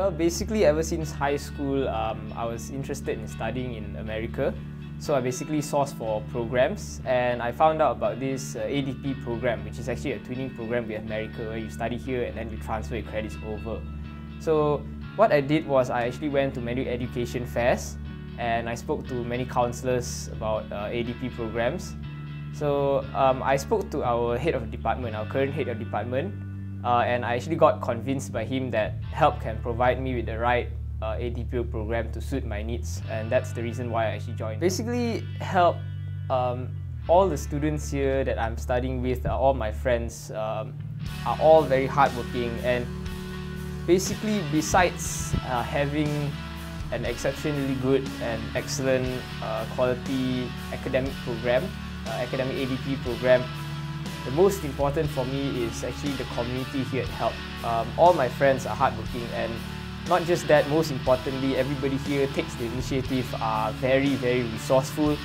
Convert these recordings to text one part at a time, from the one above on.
Well, basically ever since high school, I was interested in studying in America. So I basically sourced for programs and I found out about this ADP program, which is actually a twinning program with America where you study here and then you transfer your credits over. So what I did was I actually went to many education fairs and I spoke to many counselors about ADP programs. So I spoke to our head of department, our current head of department, and I actually got convinced by him that HELP can provide me with the right ADP program to suit my needs, and that's the reason why I actually joined. Basically, HELP, all the students here that I'm studying with, all my friends, are all very hardworking, and basically besides having an exceptionally good and excellent quality academic program, academic ADP program, the most important for me is actually the community here at HELP. All my friends are hardworking, and not just that, most importantly, everybody here takes the initiative, are very, very resourceful.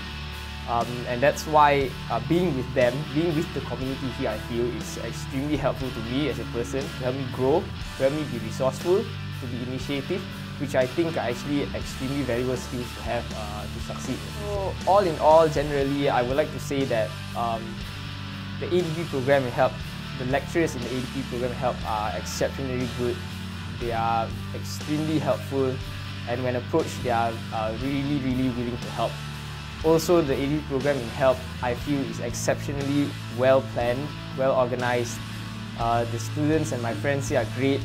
And that's why being with them, being with the community here, I feel is extremely helpful to me as a person, to help me grow, to help me be resourceful, to be initiative, which I think are actually extremely valuable skills to have to succeed. So all in all, generally, I would like to say that the ADP program at HELP, the lecturers in the ADP program at HELP are exceptionally good. They are extremely helpful, and when approached, they are really, really willing to help. Also, the ADP program in HELP, I feel, is exceptionally well planned, well organized. The students and my friends here are great.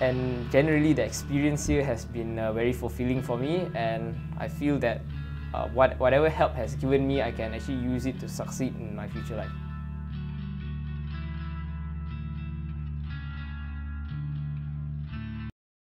And generally, the experience here has been very fulfilling for me, and I feel that whatever HELP has given me, I can actually use it to succeed in my future life.